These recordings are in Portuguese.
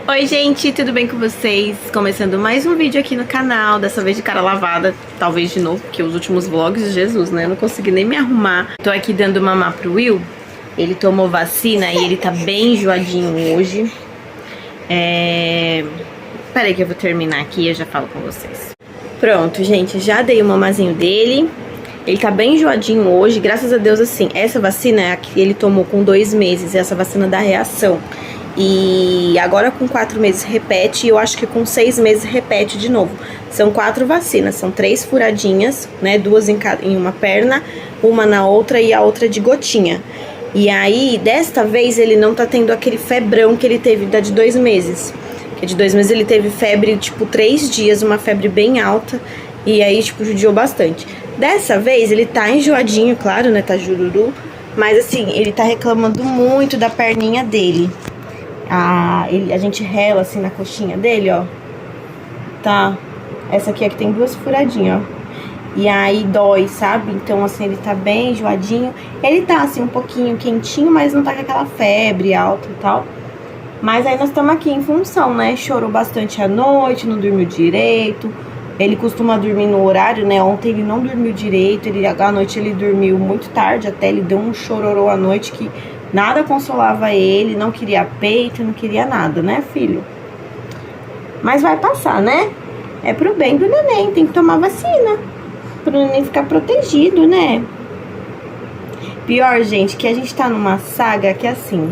Oi gente, tudo bem com vocês? Começando mais um vídeo aqui no canal, dessa vez de cara lavada, talvez de novo, porque os últimos vlogs, Jesus, né? Eu não consegui nem me arrumar. Tô aqui dando mamar pro Will, ele tomou vacina e ele tá bem enjoadinho hoje. Peraí que eu vou terminar aqui e eu já falo com vocês. Pronto, gente, já dei o mamazinho dele. Ele tá bem enjoadinho hoje, graças a Deus, assim, essa vacina é a que ele tomou com 2 meses, essa vacina da reação. E agora com 4 meses repete, e eu acho que com 6 meses repete de novo. São 4 vacinas, são 3 furadinhas, né? 2 em uma perna, uma na outra e a outra de gotinha. E aí, desta vez, ele não tá tendo aquele febrão que ele teve da de 2 meses. Que de 2 meses ele teve febre, tipo, 3 dias, uma febre bem alta. E aí, tipo, judiou bastante. Dessa vez, ele tá enjoadinho, claro, né? Tá jururu. Mas, assim, ele tá reclamando muito da perninha dele. A gente rela assim na coxinha dele, ó. Tá? Essa aqui é que tem 2 furadinhas, ó. E aí dói, sabe? Então, assim, ele tá bem enjoadinho. Ele tá, assim, um pouquinho quentinho, mas não tá com aquela febre alta e tal. Mas aí nós estamos aqui em função, né? Chorou bastante à noite, não dormiu direito. Ele costuma dormir no horário, né? Ontem ele não dormiu direito. À noite ele dormiu muito tarde, até ele deu um chororô à noite que... nada consolava ele, não queria peito, não queria nada, né, filho? Mas vai passar, né? É pro bem do neném, tem que tomar vacina. Pro neném ficar protegido, né? Pior, gente, que a gente tá numa saga que assim...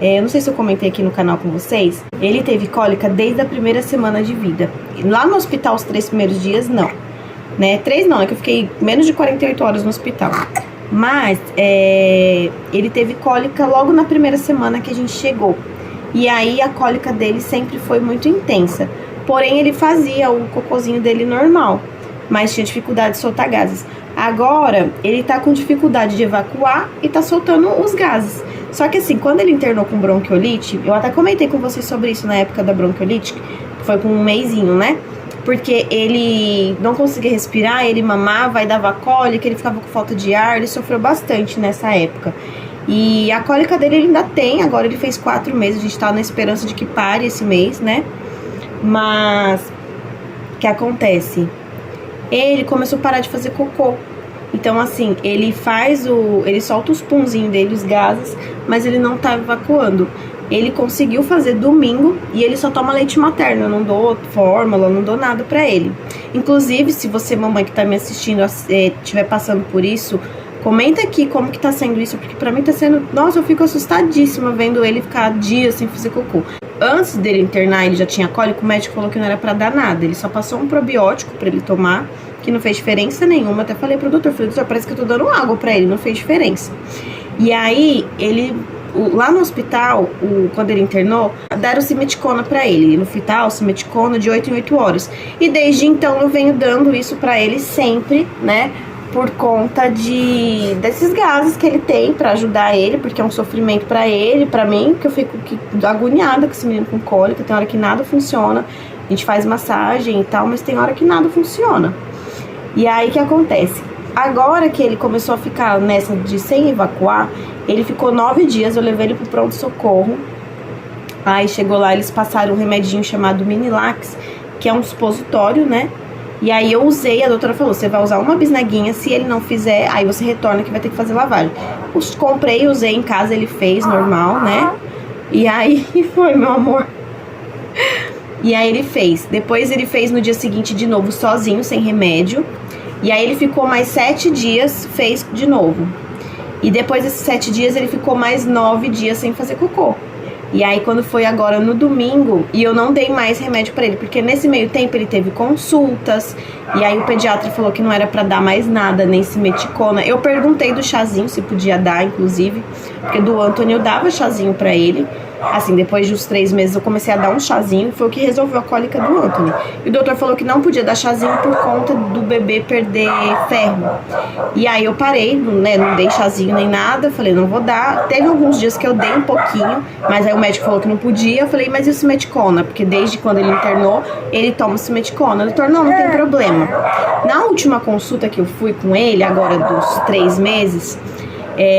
eu não sei se eu comentei aqui no canal com vocês. Ele teve cólica desde a primeira semana de vida. Lá no hospital, os 3 primeiros dias, não. Né? 3 não, é que eu fiquei menos de 48 horas no hospital. Mas ele teve cólica logo na primeira semana que a gente chegou. E aí a cólica dele sempre foi muito intensa. Porém ele fazia o cocôzinho dele normal, mas tinha dificuldade de soltar gases. Agora ele tá com dificuldade de evacuar e tá soltando os gases. Só que assim, quando ele internou com bronquiolite, eu até comentei com vocês sobre isso na época da bronquiolite, que foi com um mesinho, né? Porque ele não conseguia respirar, ele mamava e dava cólica, ele ficava com falta de ar, ele sofreu bastante nessa época. E a cólica dele ele ainda tem, agora ele fez 4 meses, a gente tá na esperança de que pare esse mês, né? Mas, o que acontece? Ele começou a parar de fazer cocô. Então, assim, ele solta os punzinhos dele, os gases, mas ele não tá evacuando. Ele conseguiu fazer domingo e ele só toma leite materno. Eu não dou fórmula, não dou nada pra ele. Inclusive, se você, mamãe que tá me assistindo, estiver passando por isso, comenta aqui como que tá sendo isso, porque pra mim tá sendo... Nossa, eu fico assustadíssima vendo ele ficar dias sem fazer cocô. Antes dele internar, ele já tinha cólica, o médico falou que não era pra dar nada. Ele só passou um probiótico pra ele tomar, que não fez diferença nenhuma. Até falei pro doutor, doutor, parece que eu tô dando água pra ele, não fez diferença. E aí, lá no hospital, quando ele internou, deram simeticona pra ele. No hospital, simeticona de 8 em 8 horas. E desde então eu venho dando isso pra ele sempre, né? Por conta desses gases que ele tem pra ajudar ele, porque é um sofrimento pra ele, pra mim, que eu fico agoniada com esse menino com cólica. Tem hora que nada funciona. A gente faz massagem e tal, mas tem hora que nada funciona. E aí, o que acontece? Agora que ele começou a ficar nessa de sem evacuar, ele ficou 9 dias, eu levei ele pro pronto-socorro. Aí chegou lá, eles passaram um remedinho chamado Minilax, que é um supositório, né? E aí eu usei, a doutora falou, você vai usar uma bisnaguinha, se ele não fizer, aí você retorna que vai ter que fazer lavagem. Comprei, usei em casa, ele fez normal, né? E aí foi, meu amor. E aí ele fez. Depois ele fez no dia seguinte de novo, sozinho, sem remédio. E aí ele ficou mais 7 dias, fez de novo. E depois desses 7 dias ele ficou mais 9 dias sem fazer cocô. E aí quando foi agora no domingo, e eu não dei mais remédio pra ele, porque nesse meio tempo ele teve consultas, e aí o pediatra falou que não era pra dar mais nada, nem simeticona. Eu perguntei do chazinho se podia dar, inclusive, porque do Anthony eu dava chazinho pra ele. Assim, depois de uns 3 meses eu comecei a dar um chazinho, foi o que resolveu a cólica do Anthony. E o doutor falou que não podia dar chazinho por conta do bebê perder ferro. E aí eu parei, né, não dei chazinho nem nada, falei, não vou dar. Teve alguns dias que eu dei um pouquinho, mas aí o médico falou que não podia. Eu falei, mas e o simeticona? Porque desde quando ele internou, ele toma simeticona. O doutor, não tem problema. Na última consulta que eu fui com ele, agora dos 3 meses,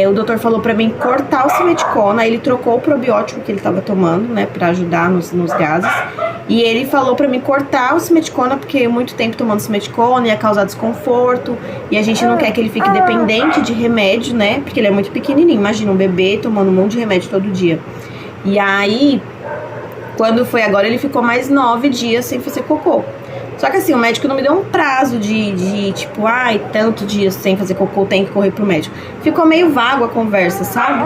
O doutor falou pra mim cortar o simeticona, aí ele trocou o probiótico que ele tava tomando, né, pra ajudar nos gases. E ele falou pra mim cortar o simeticona, porque muito tempo tomando simeticona ia causar desconforto. E a gente não quer que ele fique dependente de remédio, né, porque ele é muito pequenininho. Imagina um bebê tomando um monte de remédio todo dia. E aí, quando foi agora, ele ficou mais 9 dias sem fazer cocô. Só que assim, o médico não me deu um prazo de tipo, ai, tantos dias sem fazer cocô, tem que correr pro médico. Ficou meio vago a conversa, sabe?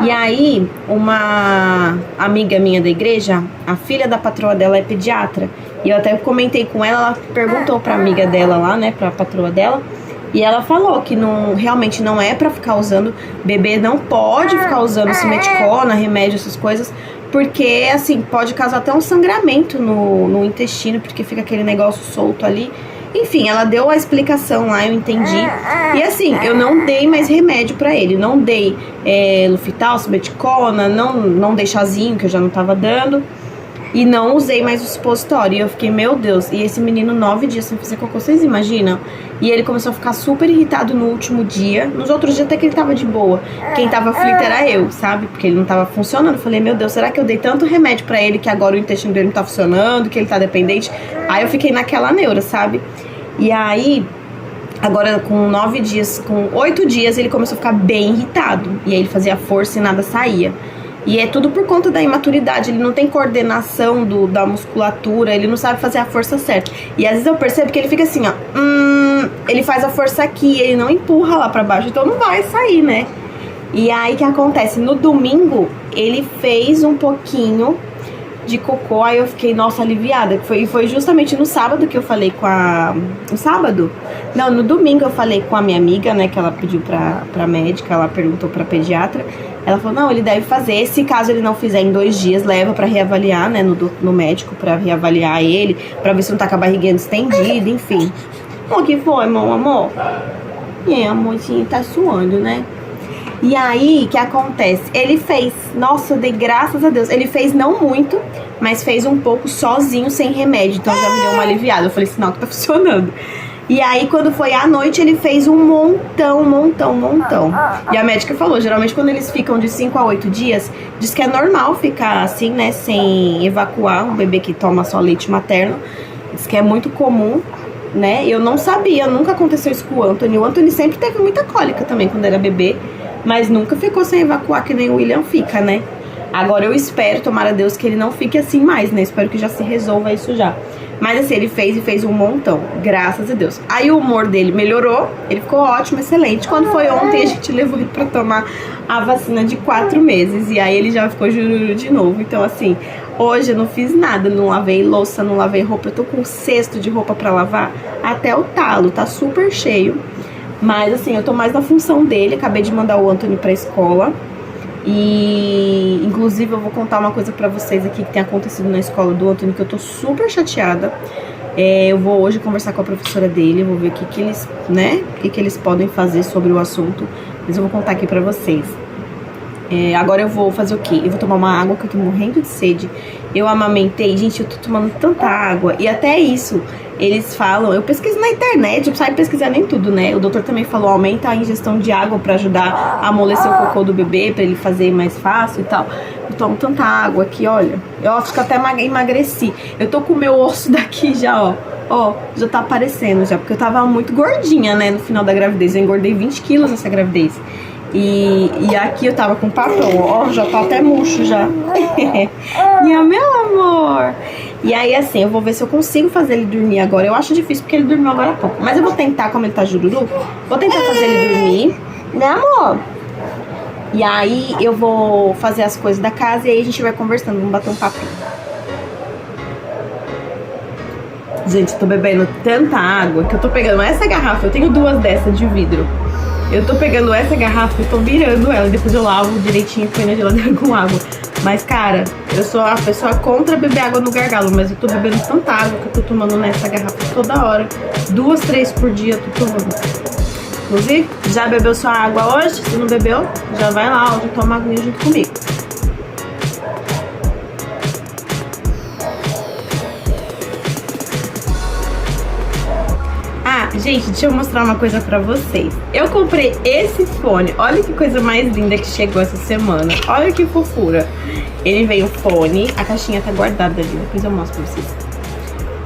E aí, uma amiga minha da igreja, a filha da patroa dela é pediatra. E eu até comentei com ela, ela perguntou pra amiga dela lá, né, pra patroa dela. E ela falou que realmente não é pra ficar usando, bebê não pode ficar usando simeticona, remédio, essas coisas. Porque, assim, pode causar até um sangramento no intestino, porque fica aquele negócio solto ali. Enfim, ela deu a explicação lá, eu entendi. E assim, eu não dei mais remédio pra ele. Não dei Lufital, simeticona, não dei chazinho, que eu já não tava dando. E não usei mais o supositório. E eu fiquei, meu Deus, e esse menino 9 dias sem fazer cocô, vocês imaginam? E ele começou a ficar super irritado no último dia. Nos outros dias até que ele tava de boa. Quem tava aflito era eu, sabe? Porque ele não tava funcionando. Eu falei, meu Deus, será que eu dei tanto remédio pra ele que agora o intestino dele não tá funcionando, que ele tá dependente? Aí eu fiquei naquela neura, sabe? E aí, agora com 9 dias, com 8 dias, ele começou a ficar bem irritado. E aí ele fazia força e nada saía. E é tudo por conta da imaturidade, ele não tem coordenação da musculatura, ele não sabe fazer a força certa. E às vezes eu percebo que ele fica assim, ó, ele faz a força aqui, ele não empurra lá pra baixo, então não vai sair, né? E aí o que acontece? No domingo, ele fez um pouquinho de cocô, aí eu fiquei, nossa, aliviada. Foi justamente no sábado que eu falei com a... No sábado? Não, no domingo eu falei com a minha amiga, né, que ela pediu pra médica, ela perguntou pra pediatra. Ela falou, não, ele deve fazer. Se caso ele não fizer em 2 dias, leva pra reavaliar, né, no médico, pra reavaliar ele, pra ver se não tá com a barriguinha distendida, enfim. O que foi, meu amor? Amorzinho, tá suando, né? E aí, o que acontece? Ele fez, nossa, eu dei graças a Deus. Ele fez não muito, mas fez um pouco sozinho, sem remédio. Então já me deu uma aliviada. Eu falei, sinal que tá funcionando. E aí, quando foi à noite, ele fez um montão. E a médica falou, geralmente quando eles ficam de 5 a 8 dias, diz que é normal ficar assim, né, sem evacuar, um bebê que toma só leite materno. Diz que é muito comum, né? Eu não sabia, nunca aconteceu isso com o Anthony. O Anthony sempre teve muita cólica também quando era bebê, mas nunca ficou sem evacuar que nem o William fica, né? Agora eu espero, tomara a Deus, que ele não fique assim mais, né? Espero que já se resolva isso já. Mas assim, ele fez um montão, graças a Deus. Aí o humor dele melhorou, ele ficou ótimo, excelente. Quando foi ontem, a gente levou ele pra tomar a vacina de 4 meses. E aí ele já ficou jururu de novo. Então assim, hoje eu não fiz nada, não lavei louça, não lavei roupa. Eu tô com um cesto de roupa pra lavar até o talo, tá super cheio. Mas assim, eu tô mais na função dele, acabei de mandar o Anthony pra escola. E inclusive eu vou contar uma coisa pra vocês aqui que tem acontecido na escola do Antônio, que eu tô super chateada. Eu vou hoje conversar com a professora dele, vou ver o que eles, né, o que eles podem fazer sobre o assunto. Mas eu vou contar aqui pra vocês. Agora eu vou fazer o quê? Eu vou tomar uma água, que eu tô morrendo de sede. Eu amamentei, gente, eu tô tomando tanta água. E até isso, eles falam, eu pesquiso na internet, eu saio pesquisando em tudo, né? O doutor também falou, aumenta a ingestão de água pra ajudar a amolecer o cocô do bebê, pra ele fazer mais fácil e tal. Eu tomo tanta água aqui, olha. Eu acho que até emagreci. Eu tô com o meu osso daqui já, ó. Ó, já tá aparecendo já, porque eu tava muito gordinha, né, no final da gravidez. Eu engordei 20 quilos nessa gravidez. E aqui eu tava com papão, ó, já tá até murcho já. E meu amor. E aí assim, eu vou ver se eu consigo fazer ele dormir agora. Eu acho difícil porque ele dormiu agora há pouco. Mas eu vou tentar, como ele tá jururu, vou tentar fazer ele dormir, né, amor? E aí eu vou fazer as coisas da casa e aí a gente vai conversando, vamos bater um papinho. Gente, eu tô bebendo tanta água que eu tô pegando essa garrafa, eu tenho 2 dessas de vidro. Eu tô pegando essa garrafa e tô virando ela, depois eu lavo direitinho e põe na geladeira com água. Mas, cara, eu sou a pessoa contra beber água no gargalo, mas eu tô bebendo tanta água que eu tô tomando nessa garrafa toda hora. 2, 3 por dia eu tô tomando. Inclusive, já bebeu sua água hoje? Se não bebeu, já vai lá, já toma aguinha junto comigo. Gente, deixa eu mostrar uma coisa pra vocês. Eu comprei esse fone. Olha que coisa mais linda que chegou essa semana. Olha que fofura. Ele vem o fone. A caixinha tá guardada ali. Depois eu mostro pra vocês.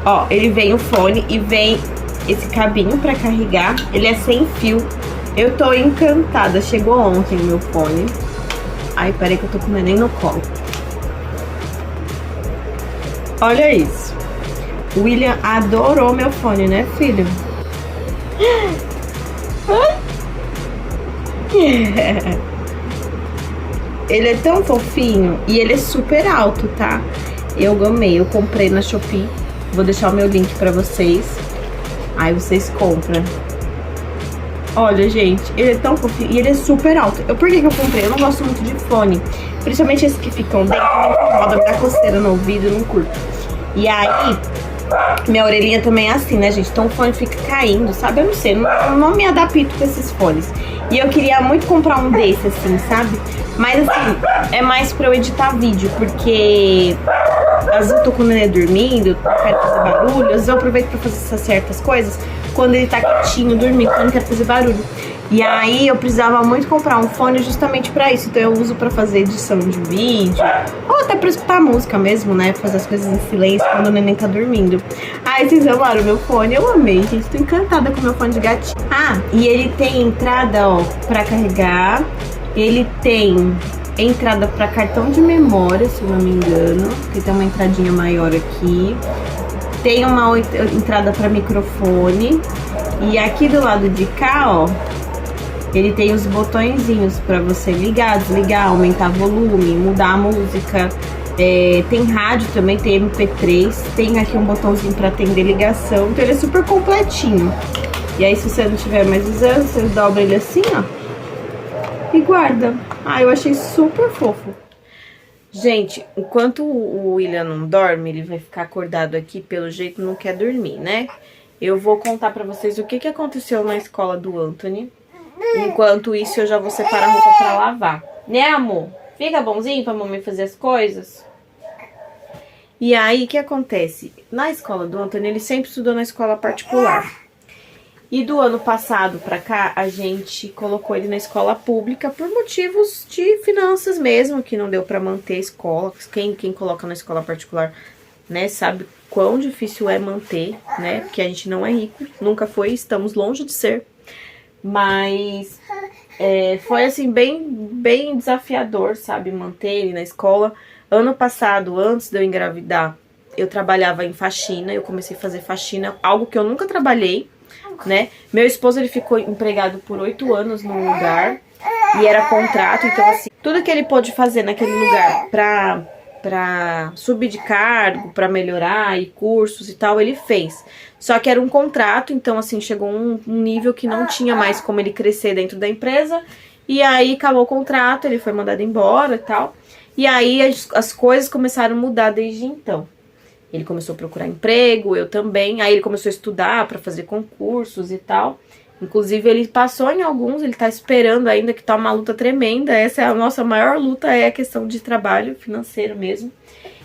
Ó, ele vem o fone e vem esse cabinho pra carregar. Ele é sem fio. Eu tô encantada. Chegou ontem o meu fone. Ai, peraí que eu tô com o neném no colo. Olha isso. O William adorou meu fone, né, filho? Ele é tão fofinho e ele é super alto, tá? Eu amei, eu comprei na Shopee. Vou deixar o meu link pra vocês. Aí vocês compram. Olha, gente, ele é tão fofinho e ele é super alto. Por que eu comprei? Eu não gosto muito de fone. Principalmente esses que ficam dentro, me incomoda, me dá coceira no ouvido, não curto. E aí, minha orelhinha também é assim, né, gente? Então o fone fica caindo, sabe? Eu não sei, eu não me adapto com esses fones. E eu queria muito comprar um desse, assim, sabe? Mas assim, é mais pra eu editar vídeo, porque às vezes eu tô com o neném dormindo, eu quero fazer barulho, às vezes eu aproveito pra fazer essas certas coisas quando ele tá quietinho, dormindo, quando eu não quero fazer barulho. E aí eu precisava muito comprar um fone justamente pra isso. Então eu uso pra fazer edição de vídeo, ou até pra escutar música mesmo, né? Fazer as coisas em silêncio quando o neném tá dormindo. Ai, vocês amaram o meu fone? Eu amei, gente. Tô encantada com o meu fone de gatinho. Ah, e ele tem entrada, ó, pra carregar. Ele tem entrada pra cartão de memória, se eu não me engano. Que tem uma entradinha maior aqui. Tem uma entrada pra microfone. E aqui do lado de cá, ó, ele tem os botõezinhos pra você ligar, desligar, aumentar volume, mudar a música. Tem rádio também, tem MP3. Tem aqui um botãozinho pra atender ligação. Então ele é super completinho. E aí se você não estiver mais usando, você dobra ele assim, ó, e guarda. Ah, eu achei super fofo. Gente, enquanto o William não dorme, ele vai ficar acordado aqui, pelo jeito não quer dormir, né? Eu vou contar pra vocês o que aconteceu na escola do Anthony. Enquanto isso, eu já vou separar a roupa pra lavar. Né, amor? Fica bonzinho pra mamãe fazer as coisas? E aí, o que acontece? Na escola do Anthony, ele sempre estudou na escola particular. E do ano passado pra cá, a gente colocou ele na escola pública por motivos de finanças mesmo, que não deu pra manter a escola. Quem coloca na escola particular, né, sabe quão difícil é manter, né? Porque a gente não é rico, nunca foi, estamos longe de ser. Mas foi assim, bem desafiador, sabe, manter ele na escola. Ano passado, antes de eu engravidar, eu trabalhava em faxina, eu comecei a fazer faxina, algo que eu nunca trabalhei, né? Meu esposo, ele ficou empregado por 8 anos num lugar e era contrato, então assim, tudo que ele pôde fazer naquele lugar pra subir de cargo, pra melhorar, e cursos e tal, ele fez. Só que era um contrato, então assim, chegou um nível que não tinha mais como ele crescer dentro da empresa, e aí acabou o contrato, ele foi mandado embora e tal, e aí as coisas começaram a mudar desde então. Ele começou a procurar emprego, eu também, aí ele começou a estudar pra fazer concursos e tal. Inclusive ele passou em alguns, ele tá esperando ainda, que tá uma luta tremenda. Essa é a nossa maior luta, é a questão de trabalho financeiro mesmo.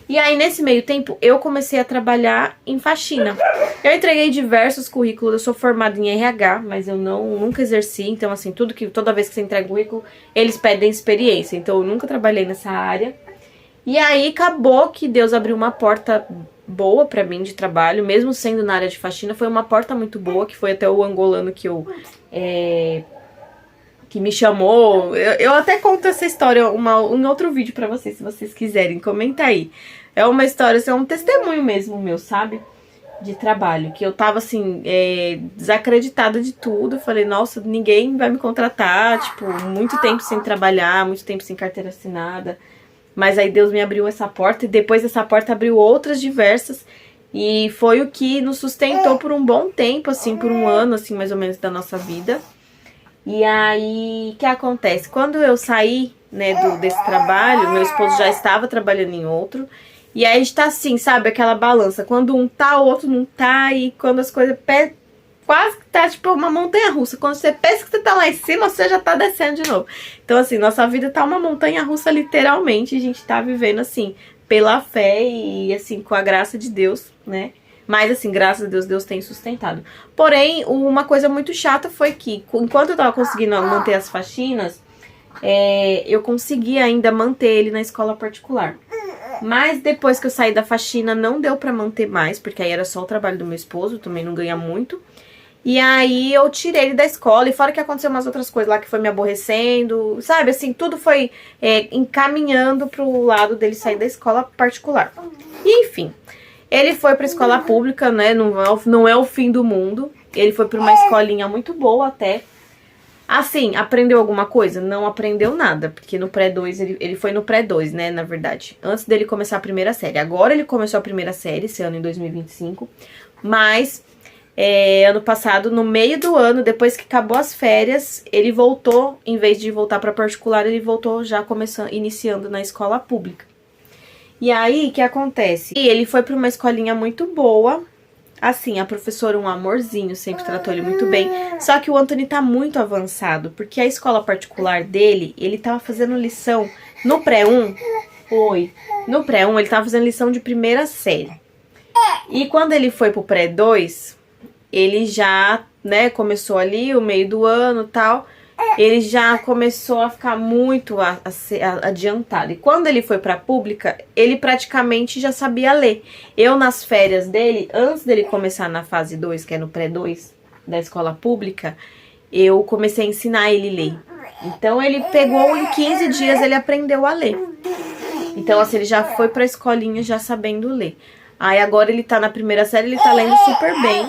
E aí nesse meio tempo eu comecei a trabalhar em faxina. Eu entreguei diversos currículos, eu sou formada em RH, mas eu nunca exerci. Então assim, toda vez que você entrega currículo, eles pedem experiência. Então eu nunca trabalhei nessa área. E aí acabou que Deus abriu uma porta boa pra mim de trabalho, mesmo sendo na área de faxina. Foi uma porta muito boa, que foi até o angolano que me chamou. Eu até conto essa história em outro vídeo pra vocês, se vocês quiserem, comenta aí. É uma história, assim, é um testemunho mesmo meu, sabe? De trabalho, que eu tava assim, desacreditada de tudo. Falei, nossa, ninguém vai me contratar, tipo, muito tempo sem trabalhar, muito tempo sem carteira assinada. Mas aí Deus me abriu essa porta, e depois dessa porta abriu outras diversas. E foi o que nos sustentou por um bom tempo, assim, por um ano, assim, mais ou menos, da nossa vida. E aí, o que acontece? Quando eu saí, né, desse trabalho, meu esposo já estava trabalhando em outro. E aí a gente tá assim, sabe, aquela balança. Quando um tá, o outro não tá. E quando as coisas quase que tá tipo uma montanha-russa. Quando você pensa que você tá lá em cima, você já tá descendo de novo. Então assim, nossa vida tá uma montanha-russa literalmente. A gente tá vivendo assim, pela fé e assim, com a graça de Deus, né? Mas assim, graças a Deus, Deus tem sustentado. Porém, uma coisa muito chata foi que, enquanto eu tava conseguindo manter as faxinas, eu consegui ainda manter ele na escola particular. Mas depois que eu saí da faxina, não deu pra manter mais, porque aí era só o trabalho do meu esposo, também não ganha muito. E aí eu tirei ele da escola, e fora que aconteceu umas outras coisas lá que foi me aborrecendo, sabe? Assim, tudo foi encaminhando pro lado dele sair da escola particular. E, enfim, ele foi pra escola pública, né? Não é o fim do mundo. Ele foi pra uma escolinha muito boa até. Assim, aprendeu alguma coisa? Não aprendeu nada, porque no pré-2, ele foi no pré-2, né, na verdade. Antes dele começar a primeira série. Agora ele começou a primeira série, esse ano em 2025, mas... ano passado, no meio do ano, depois que acabou as férias, ele voltou, em vez de voltar para particular, ele voltou já iniciando na escola pública. E aí, o que acontece? E ele foi para uma escolinha muito boa, assim, a professora um amorzinho, sempre tratou ele muito bem, só que o Anthony tá muito avançado, porque a escola particular dele, ele tava fazendo lição no pré-1, no pré-1 ele tava fazendo lição de primeira série. E quando ele foi pro pré-2, ele já, né, começou ali o meio do ano e tal, ele já começou a ficar muito adiantado. E quando ele foi pra pública, ele praticamente já sabia ler. Eu, nas férias dele, antes dele começar na fase 2, que é no pré-2 da escola pública, eu comecei a ensinar ele a ler. Então, ele pegou, em 15 dias, ele aprendeu a ler. Então, assim, ele já foi pra escolinha já sabendo ler. Aí, agora ele tá na primeira série, ele tá lendo super bem.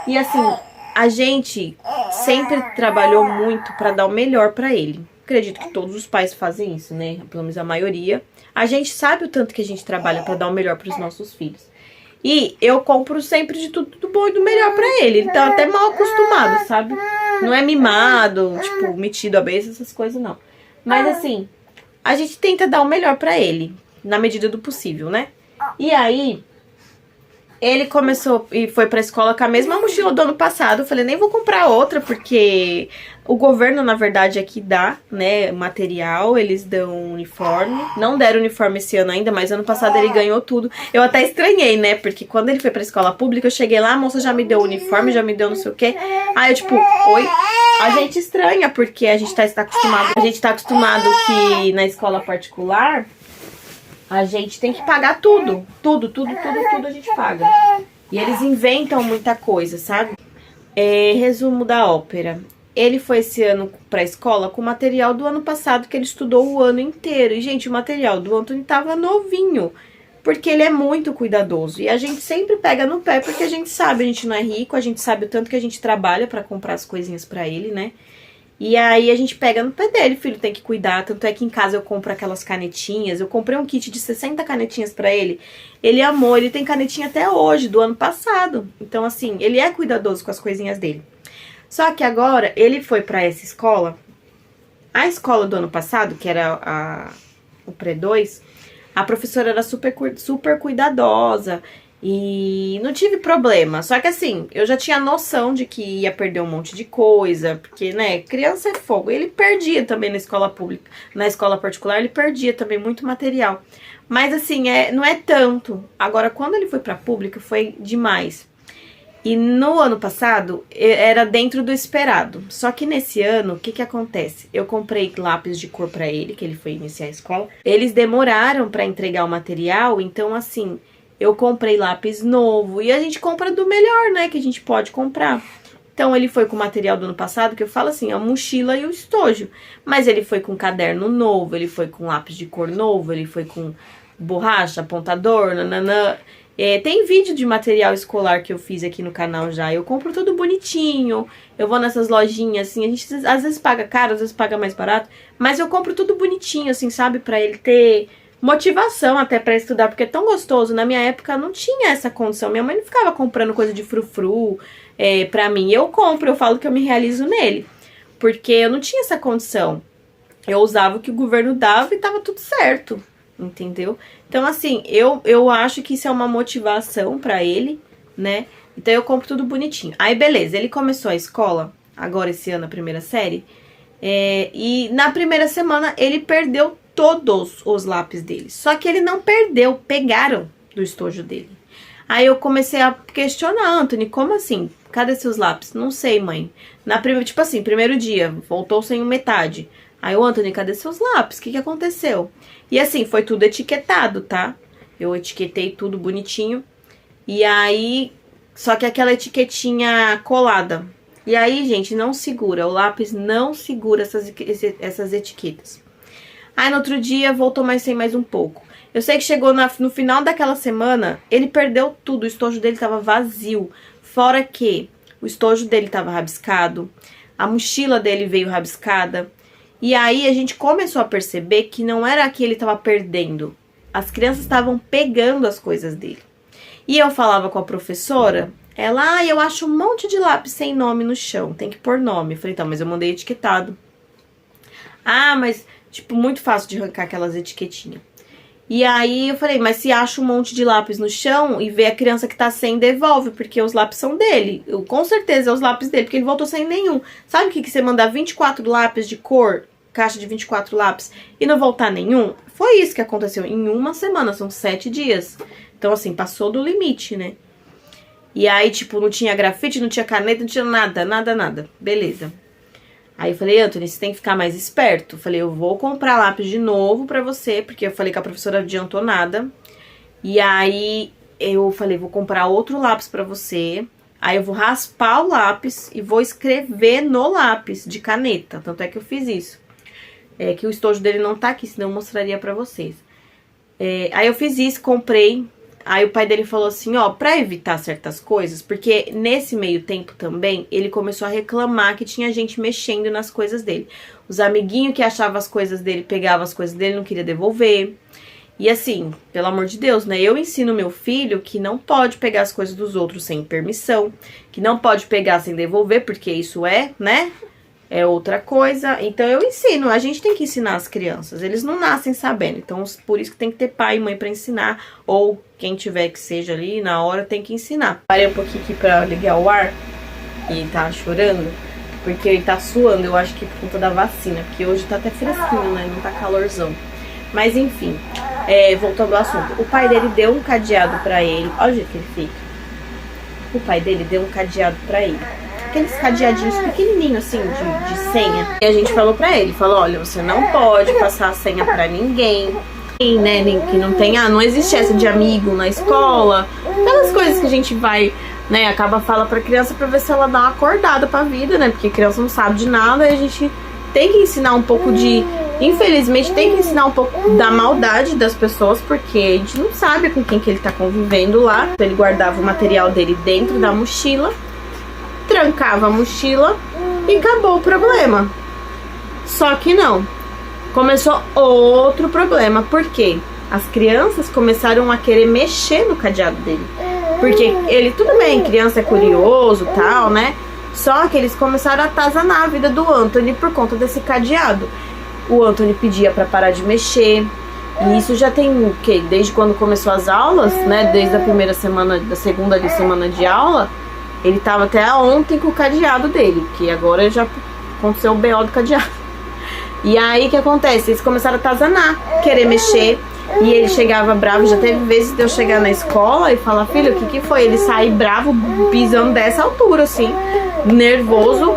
E assim, a gente sempre trabalhou muito pra dar o melhor pra ele. Acredito que todos os pais fazem isso, né? Pelo menos a maioria. A gente sabe o tanto que a gente trabalha pra dar o melhor pros nossos filhos. E eu compro sempre de tudo do bom e do melhor pra ele. Ele tá até mal acostumado, sabe? Não é mimado, tipo, metido a besta, essas coisas não. Mas assim, a gente tenta dar o melhor pra ele, na medida do possível, né? E aí... ele começou e foi pra escola com a mesma mochila do ano passado. Eu falei, nem vou comprar outra, porque o governo, na verdade, aqui dá, né, material, eles dão uniforme. Não deram uniforme esse ano ainda, mas ano passado ele ganhou tudo. Eu até estranhei, né, porque quando ele foi pra escola pública, eu cheguei lá, a moça já me deu uniforme, já me deu não sei o quê. Aí eu, tipo, oi? A gente estranha, porque a gente tá acostumado que na escola particular... a gente tem que pagar tudo. Tudo a gente paga. E eles inventam muita coisa, sabe? Resumo da ópera. Ele foi esse ano pra escola com o material do ano passado, que ele estudou o ano inteiro. E, gente, o material do Anthony tava novinho. Porque ele é muito cuidadoso. E a gente sempre pega no pé, porque a gente sabe, a gente não é rico, a gente sabe o tanto que a gente trabalha pra comprar as coisinhas pra ele, né? E aí a gente pega no pé dele, filho, tem que cuidar. Tanto é que em casa eu compro aquelas canetinhas. Eu comprei um kit de 60 canetinhas pra ele. Ele amou, ele tem canetinha até hoje, do ano passado. Então, assim, ele é cuidadoso com as coisinhas dele. Só que agora, ele foi pra essa escola. A escola do ano passado, que era o pré-2, a professora era super cuidadosa. E não tive problema, só que assim, eu já tinha noção de que ia perder um monte de coisa, porque, né, criança é fogo. Ele perdia também na escola pública, na escola particular ele perdia também muito material. Mas assim, não é tanto. Agora, quando ele foi pra pública, foi demais. E no ano passado, era dentro do esperado. Só que nesse ano, o que acontece? Eu comprei lápis de cor pra ele, que ele foi iniciar a escola. Eles demoraram pra entregar o material, então assim... eu comprei lápis novo e a gente compra do melhor, né, que a gente pode comprar. Então, ele foi com o material do ano passado, que eu falo assim, a mochila e o estojo. Mas ele foi com caderno novo, ele foi com lápis de cor novo, ele foi com borracha, apontador, nananã. Tem vídeo de material escolar que eu fiz aqui no canal já. Eu compro tudo bonitinho, eu vou nessas lojinhas, assim, a gente às vezes paga caro, às vezes paga mais barato. Mas eu compro tudo bonitinho, assim, sabe, pra ele ter... motivação até pra estudar, porque é tão gostoso. Na minha época não tinha essa condição. Minha mãe não ficava comprando coisa de frufru pra mim. Eu compro, eu falo que eu me realizo nele. Porque eu não tinha essa condição. Eu usava o que o governo dava e tava tudo certo, entendeu? Então, assim, eu acho que isso é uma motivação pra ele, né? Então eu compro tudo bonitinho. Aí, beleza, ele começou a escola, agora esse ano, a primeira série. E na primeira semana ele perdeu todos os lápis dele. Só que ele não perdeu, pegaram do estojo dele. Aí eu comecei a questionar, Anthony, como assim? Cadê seus lápis? Não sei, mãe. Tipo assim, primeiro dia, voltou sem metade. Aí o Anthony, cadê seus lápis? O que aconteceu? E assim, foi tudo etiquetado, tá? Eu etiquetei tudo bonitinho. E aí, só que aquela etiquetinha colada. E aí, gente, não segura. O lápis não segura essas etiquetas. Aí no outro dia, voltou sem mais um pouco. Eu sei que chegou no final daquela semana, ele perdeu tudo. O estojo dele tava vazio. Fora que o estojo dele tava rabiscado. A mochila dele veio rabiscada. E aí a gente começou a perceber que não era que ele tava perdendo. As crianças estavam pegando as coisas dele. E eu falava com a professora, ela, eu acho um monte de lápis sem nome no chão, tem que pôr nome. Eu falei, tá, mas eu mandei etiquetado. Ah, mas, tipo, muito fácil de arrancar aquelas etiquetinhas. E aí eu falei, mas se acha um monte de lápis no chão e vê a criança que tá sem, devolve, porque os lápis são dele. Com certeza é os lápis dele, porque ele voltou sem nenhum. Sabe o que você mandar 24 lápis de cor, caixa de 24 lápis, e não voltar nenhum? Foi isso que aconteceu em uma semana, são 7 dias. Então, assim, passou do limite, né? E aí, tipo, não tinha grafite, não tinha caneta, não tinha nada. Beleza. Aí eu falei, Anthony, você tem que ficar mais esperto. Eu falei, eu vou comprar lápis de novo pra você, porque eu falei que a professora adiantou nada. E aí eu falei, vou comprar outro lápis pra você. Aí eu vou raspar o lápis e vou escrever no lápis de caneta. Tanto é que eu fiz isso. É que o estojo dele não tá aqui, senão eu mostraria pra vocês. Aí eu fiz isso, comprei. Aí o pai dele falou assim, ó, pra evitar certas coisas, porque nesse meio tempo também, ele começou a reclamar que tinha gente mexendo nas coisas dele. Os amiguinhos que achavam as coisas dele, pegavam as coisas dele, não queria devolver. E assim, pelo amor de Deus, né, eu ensino meu filho que não pode pegar as coisas dos outros sem permissão, que não pode pegar sem devolver, porque isso é, né, é outra coisa. Então eu ensino, a gente tem que ensinar as crianças, eles não nascem sabendo, então por isso que tem que ter pai e mãe pra ensinar, ou quem tiver que seja ali na hora tem que ensinar. Parei um pouquinho aqui pra ligar o ar, e tá chorando, porque ele tá suando, eu acho que por conta da vacina, porque hoje tá até fresquinho, né, não tá calorzão. Mas enfim, voltando ao assunto, o pai dele deu um cadeado pra ele, olha o jeito que ele fica. O pai dele deu um cadeado pra ele. Aqueles cadeadinhos pequenininhos assim, de senha. E a gente falou pra ele, falou, olha, você não pode passar a senha pra ninguém, né, que não tenha, não existe essa de amigo na escola. Aquelas coisas que a gente vai, né, acaba fala pra criança pra ver se ela dá uma acordada pra vida, né, porque a criança não sabe de nada e a gente tem que ensinar um pouco de, infelizmente, tem que ensinar um pouco da maldade das pessoas, porque a gente não sabe com quem que ele tá convivendo lá. Ele guardava o material dele dentro da mochila, trancava a mochila e acabou o problema. Só que não. Começou outro problema, porque as crianças começaram a querer mexer no cadeado dele. Porque ele, tudo bem, criança é curioso e tal, né? Só que eles começaram a atazanar a vida do Anthony por conta desse cadeado. O Anthony pedia pra parar de mexer. E isso já tem o quê? Desde quando começou as aulas, né? Desde a primeira semana, da segunda semana de aula, ele tava até ontem com o cadeado dele, que agora já aconteceu o BO do cadeado. E aí, o que acontece? Eles começaram a atazanar, querer mexer. E ele chegava bravo, já teve vezes de eu chegar na escola e falar, filho, o que foi? Ele sair bravo, pisando dessa altura, assim, nervoso.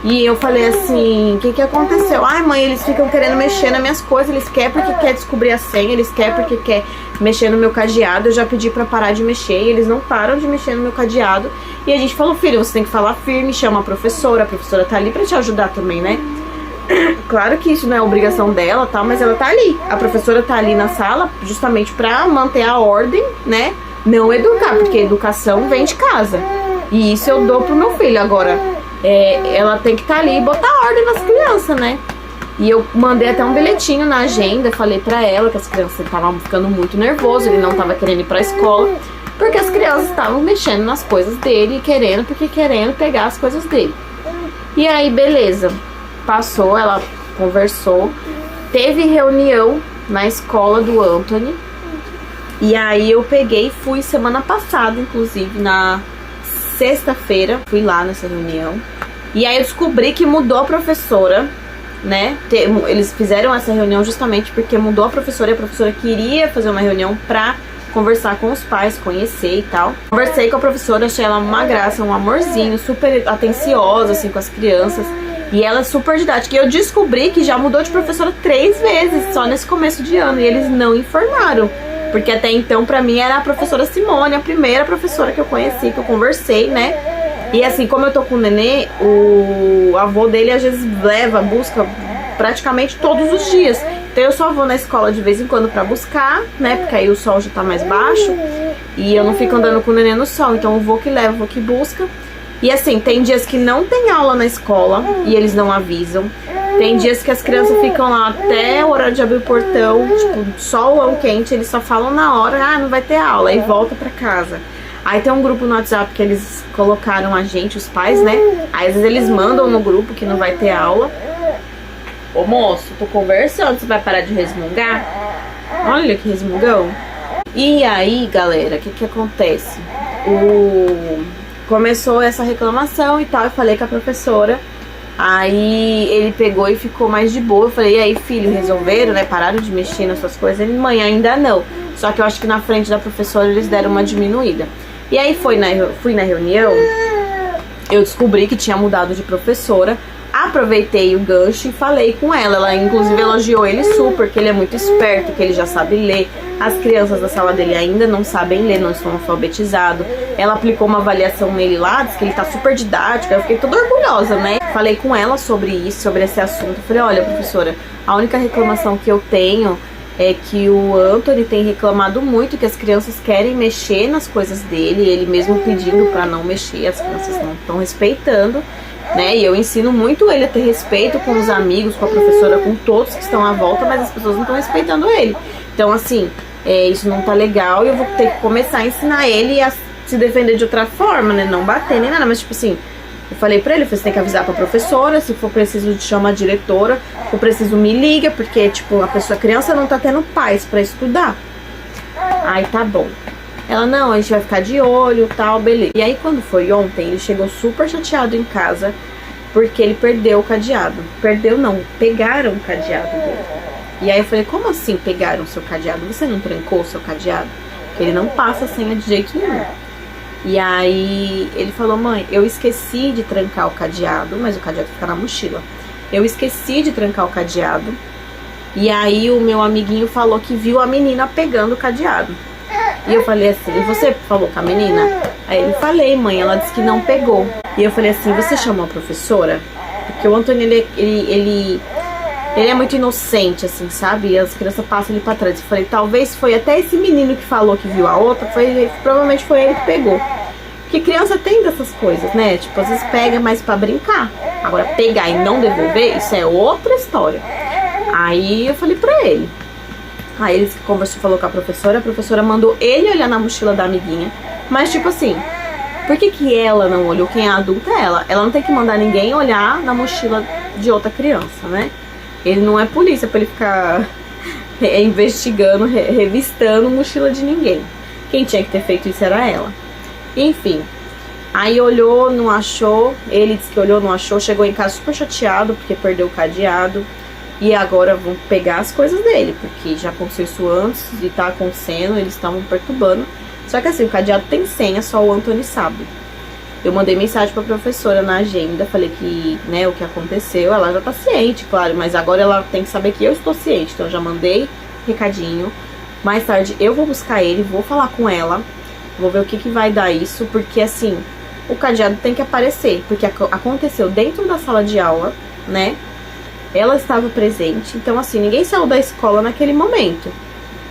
E eu falei assim, o que aconteceu? Ai, mãe, eles ficam querendo mexer nas minhas coisas, eles querem porque quer descobrir a senha, eles querem porque quer mexer no meu cadeado. Eu já pedi pra parar de mexer e eles não param de mexer no meu cadeado. E a gente falou, filho, você tem que falar firme, chama a professora tá ali pra te ajudar também, né? Claro que isso não é obrigação dela, tá? Mas ela tá ali. A professora tá ali na sala justamente pra manter a ordem, né? Não educar, porque educação vem de casa. E isso eu dou pro meu filho. Agora, ela tem que estar ali e botar ordem nas crianças, né? E eu mandei até um bilhetinho na agenda, falei pra ela que as crianças estavam ficando muito nervosas, ele não tava querendo ir pra escola, porque as crianças estavam mexendo nas coisas dele, querendo pegar as coisas dele. E aí, beleza. Passou, ela conversou, teve reunião na escola do Anthony. E aí eu peguei e fui semana passada, inclusive, na sexta-feira, fui lá nessa reunião. E aí eu descobri que mudou a professora, né? Eles fizeram essa reunião justamente porque mudou a professora e a professora queria fazer uma reunião pra conversar com os pais, conhecer e tal. Conversei com a professora, achei ela uma graça, um amorzinho, super atenciosa, assim, com as crianças. E ela é super didática. E eu descobri que já mudou de professora 3 vezes, só nesse começo de ano. E eles não informaram. Porque até então, pra mim, era a professora Simone, a primeira professora que eu conheci, que eu conversei, né? E assim, como eu tô com o nenê, o avô dele às vezes busca praticamente todos os dias. Então eu só vou na escola de vez em quando pra buscar, né? Porque aí o sol já tá mais baixo e eu não fico andando com o nenê no sol. Então eu vou que leva, vou que busca. E assim, tem dias que não tem aula na escola e eles não avisam. Tem dias que as crianças ficam lá até o horário de abrir o portão, tipo, solão quente, eles só falam na hora, ah, não vai ter aula, e volta pra casa. Aí tem um grupo no WhatsApp que eles colocaram a gente, os pais, né? Aí às vezes eles mandam no grupo que não vai ter aula. Ô moço, tô conversando, você vai parar de resmungar? Olha que resmungão. E aí, galera, o que acontece? Começou essa reclamação e tal, eu falei com a professora. Aí ele pegou e ficou mais de boa. Eu falei, e aí filho, resolveram, né? Pararam de mexer nas suas coisas? Ele, mãe, ainda não. Só que eu acho que na frente da professora eles deram uma diminuída. E aí fui na reunião, eu descobri que tinha mudado de professora. Aproveitei o gancho e falei com ela. Ela inclusive elogiou ele super, que ele é muito esperto, que ele já sabe ler. As crianças da sala dele ainda não sabem ler, não estão alfabetizados. Ela aplicou uma avaliação nele lá, disse que ele tá super didático. Eu fiquei toda orgulhosa, né? Falei com ela sobre isso, sobre esse assunto. Falei, olha, professora, a única reclamação que eu tenho é que o Anthony tem reclamado muito que as crianças querem mexer nas coisas dele, ele mesmo pedindo pra não mexer, as crianças não estão respeitando, né? E eu ensino muito ele a ter respeito com os amigos, com a professora, com todos que estão à volta, mas as pessoas não estão respeitando ele. Então, assim, isso não tá legal e eu vou ter que começar a ensinar ele a se defender de outra forma, né? Não bater nem nada, mas tipo assim, eu falei pra ele, você tem que avisar pra professora, se for preciso chama a diretora, se for preciso me liga, porque tipo, a criança não tá tendo paz pra estudar. Aí tá bom. Ela, não, a gente vai ficar de olho, tal, beleza. E aí quando foi ontem, ele chegou super chateado em casa, porque ele perdeu o cadeado. Perdeu não, pegaram o cadeado dele. E aí eu falei, como assim pegaram o seu cadeado? Você não trancou o seu cadeado? Porque ele não passa a senha de jeito nenhum. E aí ele falou, mãe, eu esqueci de trancar o cadeado, mas o cadeado fica na mochila. Eu esqueci de trancar o cadeado. E aí o meu amiguinho falou que viu a menina pegando o cadeado. E eu falei assim, você falou com a menina? Aí ele, falei, mãe, ela disse que não pegou. E eu falei assim, você chamou a professora? Porque o Antônio, ele é muito inocente, assim, sabe? E as crianças passam ele pra trás. Eu falei, talvez foi até esse menino que falou que viu a outra, provavelmente foi ele que pegou. Porque criança tem dessas coisas, né? Tipo, às vezes pega mais pra brincar. Agora, pegar e não devolver, isso é outra história. Aí eu falei pra ele. Aí ele conversou, falou com a professora mandou ele olhar na mochila da amiguinha. Mas tipo assim, por que ela não olhou? Quem é adulta é ela. Ela não tem que mandar ninguém olhar na mochila de outra criança, né? Ele não é polícia pra ele ficar investigando, revistando mochila de ninguém. Quem tinha que ter feito isso era ela. Enfim, aí olhou, não achou. Ele disse que olhou, não achou. Chegou em casa super chateado porque perdeu o cadeado. E agora vão pegar as coisas dele, porque já aconteceu isso antes e tá acontecendo, eles estavam perturbando. Só que assim, o cadeado tem senha, só o Anthony sabe. Eu mandei mensagem pra professora na agenda, falei que, né, o que aconteceu, ela já tá ciente, claro, mas agora ela tem que saber que eu estou ciente. Então eu já mandei recadinho. Mais tarde eu vou buscar ele, vou falar com ela, vou ver o que vai dar isso, porque assim, o cadeado tem que aparecer, porque aconteceu dentro da sala de aula, né? Ela estava presente, então assim, ninguém saiu da escola naquele momento.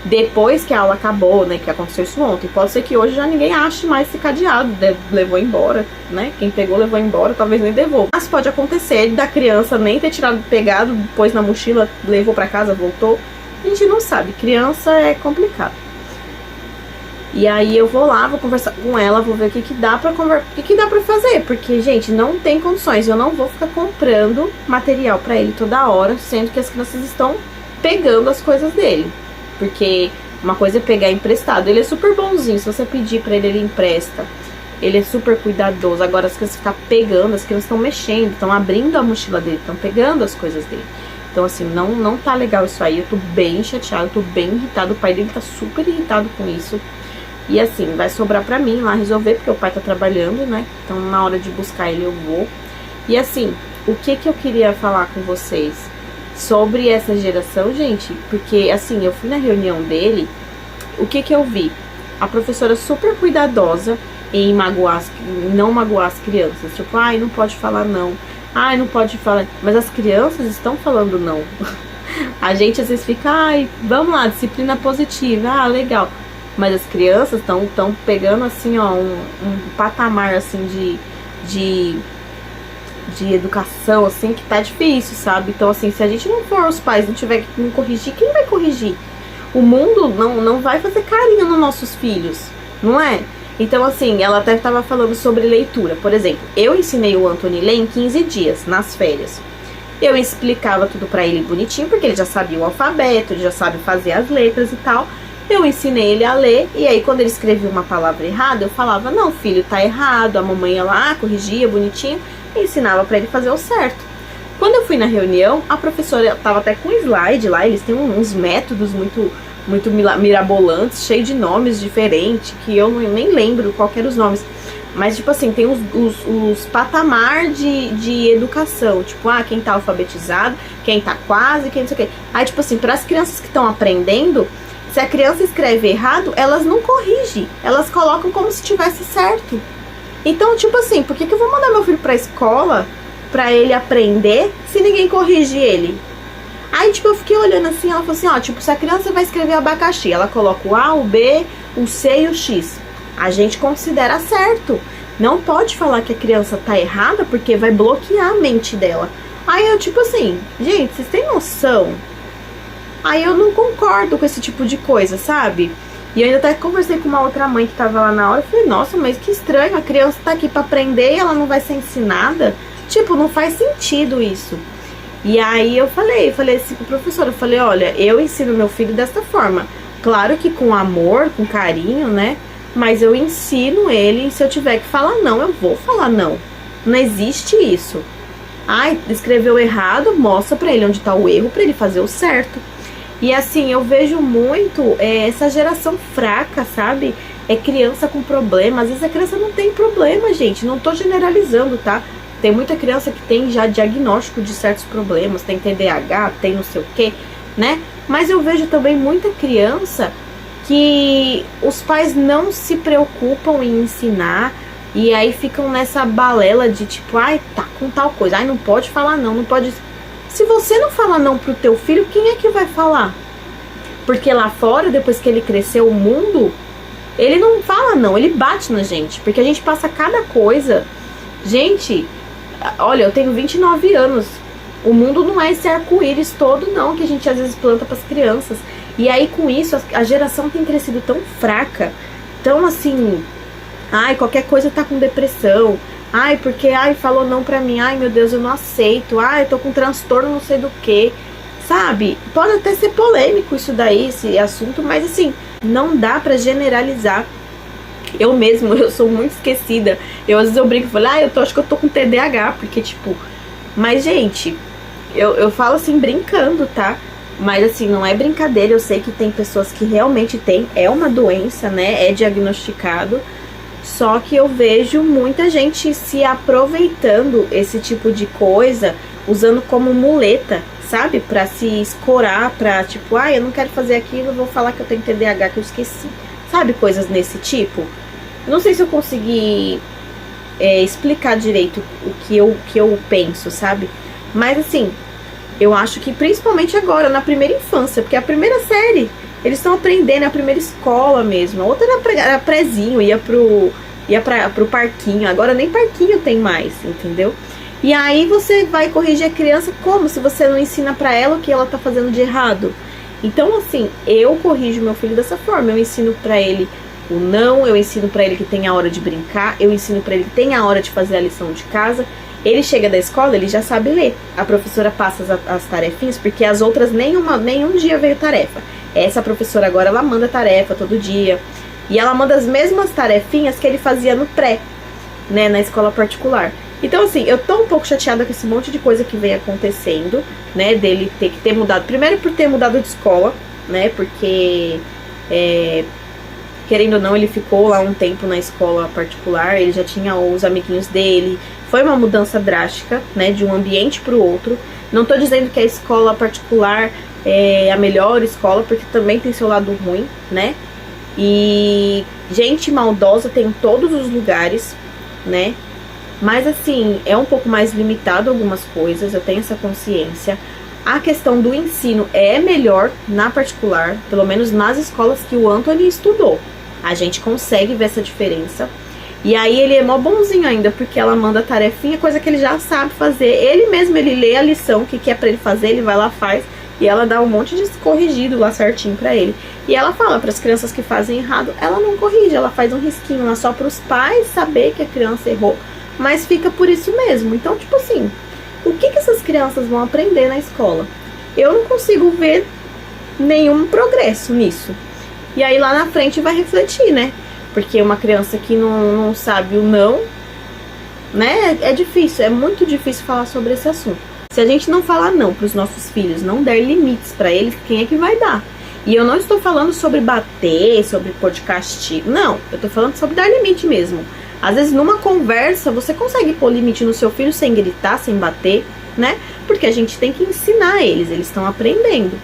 Depois que a aula acabou, né, que aconteceu isso ontem, pode ser que hoje já ninguém ache mais esse cadeado, levou embora, né, quem pegou levou embora, talvez nem devolva. Mas pode acontecer da criança nem ter pegado, pôs na mochila, levou pra casa, voltou. A gente não sabe, criança é complicado. E aí eu vou lá, vou conversar com ela, vou ver o que dá pra fazer, porque, gente, não tem condições. Eu não vou ficar comprando material pra ele toda hora, sendo que as crianças estão pegando as coisas dele. Porque uma coisa é pegar emprestado. Ele é super bonzinho, se você pedir pra ele, ele empresta. Ele é super cuidadoso. Agora as crianças ficam pegando, as crianças estão mexendo, estão abrindo a mochila dele, estão pegando as coisas dele. Então, assim, não tá legal isso aí. Eu tô bem chateada, tô bem irritada. O pai dele tá super irritado com isso. E assim, vai sobrar pra mim lá resolver, porque o pai tá trabalhando, né? Então, na hora de buscar ele, eu vou. E assim, o que eu queria falar com vocês sobre essa geração, gente? Porque, assim, eu fui na reunião dele, o que eu vi? A professora super cuidadosa em não magoar as crianças. Tipo, ai, não pode falar não. Ai, não pode falar. Mas as crianças estão falando não. A gente às vezes fica, ai, vamos lá, disciplina positiva. Ah, legal. Mas as crianças estão pegando assim, ó, um patamar assim de educação, assim, que tá difícil, sabe? Então, assim, se a gente não for os pais, não tiver que corrigir, quem vai corrigir? O mundo não vai fazer carinho nos nossos filhos, não é? Então, assim, ela até estava falando sobre leitura. Por exemplo, eu ensinei o Anthony a ler em 15 dias, nas férias. Eu explicava tudo pra ele bonitinho, porque ele já sabia o alfabeto, ele já sabe fazer as letras e tal. Eu ensinei ele a ler, e aí quando ele escrevia uma palavra errada, eu falava, não, filho, tá errado. A mamãe ia lá, corrigia bonitinho, e ensinava pra ele fazer o certo. Quando eu fui na reunião, a professora tava até com slide lá, eles têm uns métodos muito mirabolantes, cheio de nomes diferentes, que eu nem lembro qual que eram os nomes. Mas, tipo assim, tem os patamar de educação. Tipo, quem tá alfabetizado, quem tá quase, quem não sei o quê. Aí, tipo assim, para as crianças que estão aprendendo, se a criança escreve errado, elas não corrigem. Elas colocam como se tivesse certo. Então, tipo assim, por que eu vou mandar meu filho pra escola pra ele aprender se ninguém corrige ele? Aí, tipo, eu fiquei olhando assim, ela falou assim, ó, tipo, se a criança vai escrever abacaxi, ela coloca o A, o B, o C e o X. A gente considera certo. Não pode falar que a criança tá errada, porque vai bloquear a mente dela. Aí eu, tipo assim, gente, vocês têm noção? Aí eu não concordo com esse tipo de coisa, sabe? E eu ainda até conversei com uma outra mãe que tava lá na hora. Eu falei, nossa, mas que estranho, a criança tá aqui pra aprender e ela não vai ser ensinada? Tipo, não faz sentido isso. E aí eu falei assim pro professor, eu falei, olha, eu ensino meu filho dessa forma. Claro que com amor, com carinho, né? Mas eu ensino ele, e se eu tiver que falar não, eu vou falar não. Não existe isso. Ai, escreveu errado, mostra pra ele onde tá o erro, pra ele fazer o certo. E assim, eu vejo muito essa geração fraca, sabe? É criança com problema. Às vezes a criança não tem problema, gente. Não tô generalizando, tá? Tem muita criança que tem já diagnóstico de certos problemas. Tem TDAH, tem não sei o quê, né? Mas eu vejo também muita criança que os pais não se preocupam em ensinar. E aí ficam nessa balela de tipo, ai, tá com tal coisa. Ai, não pode falar não, não pode... Se você não falar não pro teu filho, quem é que vai falar? Porque lá fora, depois que ele cresceu o mundo, ele não fala não, ele bate na gente. Porque a gente passa cada coisa. Gente, olha, eu tenho 29 anos. O mundo não é esse arco-íris todo não, que a gente às vezes planta pras crianças. E aí com isso, a geração tem crescido tão fraca. Tão assim, ai, qualquer coisa tá com depressão. Ai, porque, ai, falou não pra mim. Ai, meu Deus, eu não aceito. Ai, eu tô com transtorno não sei do que. Sabe? Pode até ser polêmico isso daí, esse assunto. Mas assim, não dá pra generalizar. Eu mesmo, eu sou muito esquecida. Às vezes eu brinco e falo, acho que eu tô com TDAH. Porque, tipo... Mas, gente, eu falo assim, brincando, tá? Mas assim, não é brincadeira. Eu sei que tem pessoas que realmente têm. É uma doença, né? É diagnosticado. Só que eu vejo muita gente se aproveitando esse tipo de coisa, usando como muleta, sabe? Pra se escorar, pra tipo, eu não quero fazer aquilo, vou falar que eu tenho TDAH que eu esqueci. Sabe? Coisas nesse tipo. Não sei se eu consegui explicar direito o que eu penso, sabe? Mas assim, eu acho que principalmente agora, na primeira infância, porque é a primeira série... Eles estão aprendendo, é a primeira escola mesmo. A outra era prézinho, ia pro parquinho. Agora nem parquinho tem mais, entendeu? E aí você vai corrigir a criança como? Se você não ensina pra ela o que ela tá fazendo de errado. Então, assim, eu corrijo meu filho dessa forma. Eu ensino pra ele o não, eu ensino pra ele que tem a hora de brincar, eu ensino pra ele que tem a hora de fazer a lição de casa. Ele chega da escola, ele já sabe ler. A professora passa as tarefinhas, porque as outras nenhum dia veio tarefa. Essa professora agora, ela manda tarefa todo dia. E ela manda as mesmas tarefinhas que ele fazia no pré, né, na escola particular. Então, assim, eu tô um pouco chateada com esse monte de coisa que vem acontecendo, né? Dele ter que ter mudado. Primeiro por ter mudado de escola, né? Porque, querendo ou não, ele ficou lá um tempo na escola particular, ele já tinha os amiguinhos dele. Foi uma mudança drástica, né? De um ambiente pro outro. Não tô dizendo que a escola particular é a melhor escola, porque também tem seu lado ruim, né? E gente maldosa tem em todos os lugares, né? Mas assim, é um pouco mais limitado algumas coisas, eu tenho essa consciência. A questão do ensino é melhor na particular, pelo menos nas escolas que o Anthony estudou. A gente consegue ver essa diferença. E aí ele é mó bonzinho ainda, porque ela manda tarefinha, coisa que ele já sabe fazer. Ele mesmo, ele lê a lição que é pra ele fazer, ele vai lá, faz. E ela dá um monte de corrigido lá certinho pra ele. E ela fala para as crianças que fazem errado, ela não corrige, ela faz um risquinho lá só pros pais saber que a criança errou. Mas fica por isso mesmo. Então, tipo assim, o que essas crianças vão aprender na escola? Eu não consigo ver nenhum progresso nisso. E aí lá na frente vai refletir, né? Porque uma criança que não sabe o não, né? É difícil, é muito difícil falar sobre esse assunto. Se a gente não falar não para os nossos filhos, não der limites para eles, quem é que vai dar? E eu não estou falando sobre bater, sobre pôr de castigo. Não, eu estou falando sobre dar limite mesmo. Às vezes numa conversa você consegue pôr limite no seu filho sem gritar, sem bater, né? Porque a gente tem que ensinar eles estão aprendendo.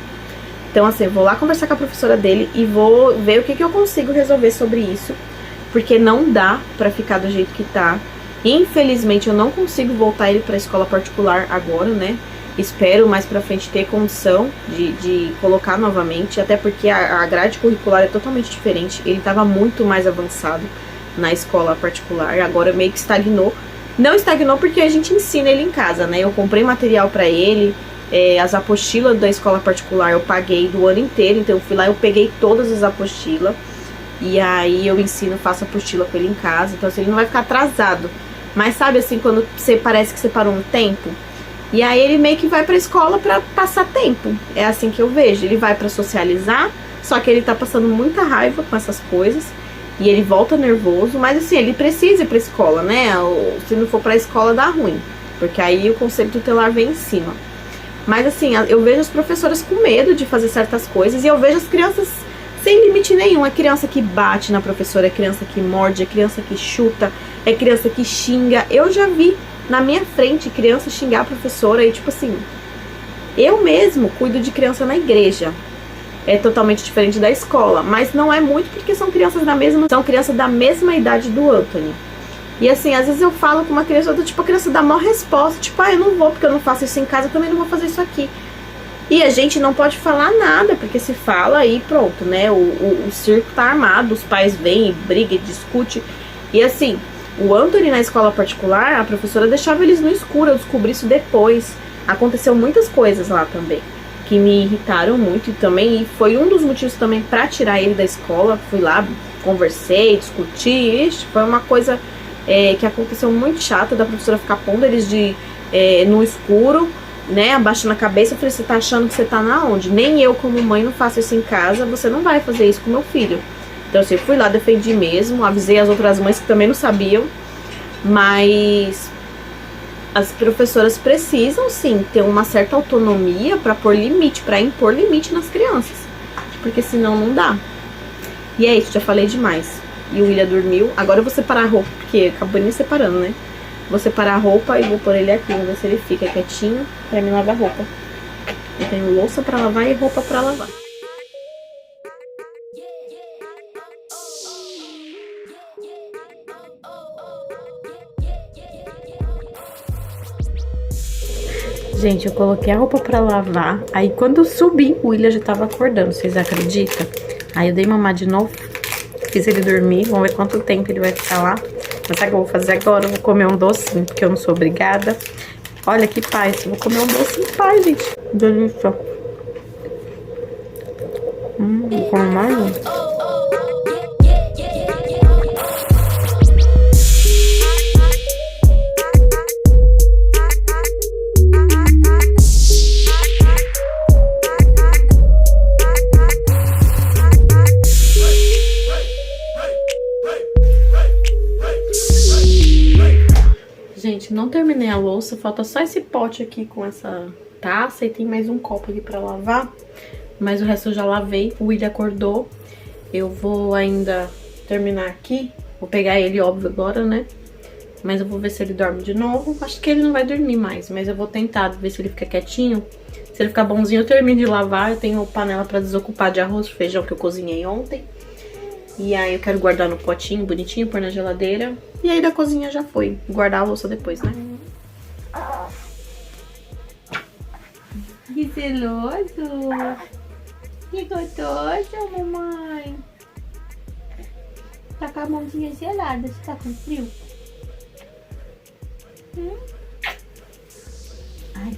Então assim, eu vou lá conversar com a professora dele e vou ver o que eu consigo resolver sobre isso. Porque não dá pra ficar do jeito que tá. Infelizmente eu não consigo voltar ele pra escola particular agora, né? Espero mais pra frente ter condição de colocar novamente. Até porque a grade curricular é totalmente diferente. Ele tava muito mais avançado na escola particular. Agora meio que estagnou. Não estagnou porque a gente ensina ele em casa, né? Eu comprei material pra ele. As apostilas da escola particular eu paguei do ano inteiro, então eu fui lá, eu peguei todas as apostilas e aí eu ensino, faço apostila com ele em casa, então assim, ele não vai ficar atrasado. Mas sabe assim, quando você parece que você parou um tempo, e aí ele meio que vai pra escola pra passar tempo, é assim que eu vejo. Ele vai pra socializar, só que ele tá passando muita raiva com essas coisas e ele volta nervoso, mas assim, ele precisa ir pra escola, né? Se não for pra escola dá ruim, porque aí o conselho tutelar vem em cima. Mas assim, eu vejo as professoras com medo de fazer certas coisas e eu vejo as crianças sem limite nenhum. É criança que bate na professora, é criança que morde, é criança que chuta, é criança que xinga. Eu já vi na minha frente criança xingar a professora e tipo assim, eu mesmo cuido de criança na igreja. É totalmente diferente da escola, mas não é muito porque são crianças da mesma idade do Anthony. E assim, às vezes eu falo com uma criança, tipo, a criança dá maior resposta, tipo, eu não vou porque eu não faço isso em casa, eu também não vou fazer isso aqui. E a gente não pode falar nada, porque se fala aí pronto, né, o circo tá armado, os pais vêm e brigam e discutem. E assim, o Anthony na escola particular, a professora deixava eles no escuro, eu descobri isso depois. Aconteceu muitas coisas lá também, que me irritaram muito e foi um dos motivos também pra tirar ele da escola. Fui lá, conversei, discuti, foi uma coisa... que aconteceu muito chata, da professora ficar pondo eles no escuro, né, abaixando a cabeça. Eu falei, você tá achando que você tá na onde? Nem eu como mãe não faço isso em casa, você não vai fazer isso com meu filho. Então assim, eu fui lá, defendi mesmo, avisei as outras mães que também não sabiam, mas as professoras precisam sim ter uma certa autonomia pra pôr limite, pra impor limite nas crianças, porque senão não dá. E é isso, já falei demais. E o William dormiu. Agora eu vou separar a roupa, porque acabou nem separando, né? Vou separar a roupa e vou pôr ele aqui. Vou ver se ele fica quietinho pra mim lavar roupa. Eu tenho louça pra lavar e roupa pra lavar. Gente, eu coloquei a roupa pra lavar. Aí quando eu subi, o William já tava acordando, vocês acreditam? Aí eu dei mamar de novo. Fiz ele dormir, vamos ver quanto tempo ele vai ficar lá. Mas sabe o que eu vou fazer agora? Eu vou comer um docinho, porque eu não sou obrigada. Olha que paz, eu vou comer um docinho em paz, gente. Delícia. Vou comer mais um. Gente, não terminei a louça, falta só esse pote aqui com essa taça e tem mais um copo ali pra lavar. Mas o resto eu já lavei, o William acordou. Eu vou ainda terminar aqui, vou pegar ele, óbvio, agora, né? Mas eu vou ver se ele dorme de novo. Acho que ele não vai dormir mais, mas eu vou tentar ver se ele fica quietinho. Se ele ficar bonzinho, eu termino de lavar. Eu tenho panela pra desocupar de arroz e feijão que eu cozinhei ontem. E aí eu quero guardar no potinho, bonitinho, pôr na geladeira. E aí da cozinha já foi. Guardar a louça depois, né? Que zeloso! Que gostoso, mamãe! Tá com a mãozinha gelada, você tá com frio? Ai.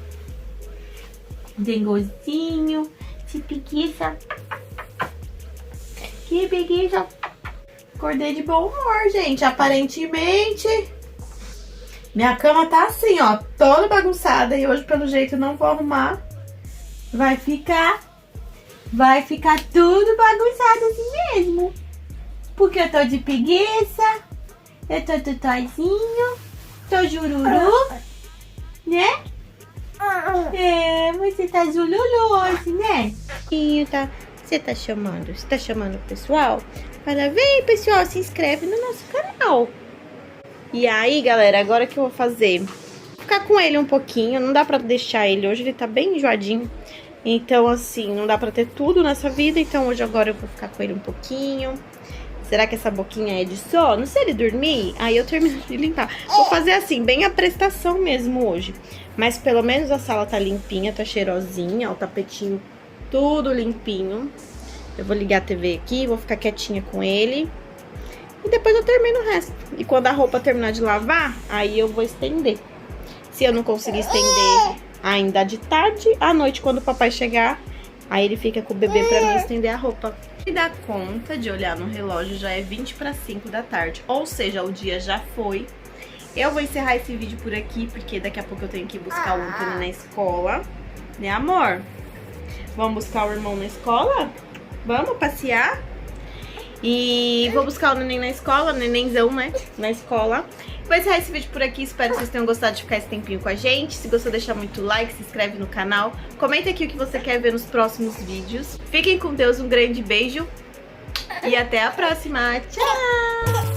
Tem gostinho, que preguiça. Que preguiça. Acordei de bom humor, gente. Aparentemente, minha cama tá assim, ó, toda bagunçada. E hoje, pelo jeito, não vou arrumar. Vai ficar tudo bagunçado assim mesmo. Porque eu tô de preguiça. Eu tô tutozinho. Tô jururu. Né? É, você tá zululu hoje, né? E tá, você tá chamando o pessoal? Para ver, pessoal, se inscreve no nosso canal. E aí, galera, agora que eu vou fazer? Vou ficar com ele um pouquinho, não dá pra deixar ele, hoje ele tá bem enjoadinho. Então, assim, não dá pra ter tudo nessa vida, então hoje agora eu vou ficar com ele um pouquinho. Será que essa boquinha é de sono? Se ele dormir, aí eu termino de limpar. Vou fazer assim, bem a prestação mesmo hoje. Mas pelo menos a sala tá limpinha, tá cheirosinha, ó, o tapetinho tudo limpinho. Eu vou ligar a TV aqui, vou ficar quietinha com ele. E depois eu termino o resto. E quando a roupa terminar de lavar, aí eu vou estender. Se eu não conseguir estender ainda de tarde, à noite, quando o papai chegar, aí ele fica com o bebê pra mim estender a roupa. E dá conta de olhar no relógio, já é 20 para 5 da tarde. Ou seja, o dia já foi. Eu vou encerrar esse vídeo por aqui, porque daqui a pouco eu tenho que buscar o Anthony na escola. Né, amor? Vamos buscar o irmão na escola? Vamos passear? E vou buscar o neném na escola, nenenzão, né? Na escola. Vou encerrar esse vídeo por aqui, espero que vocês tenham gostado de ficar esse tempinho com a gente. Se gostou, deixa muito like, se inscreve no canal. Comenta aqui o que você quer ver nos próximos vídeos. Fiquem com Deus, um grande beijo. E até a próxima. Tchau!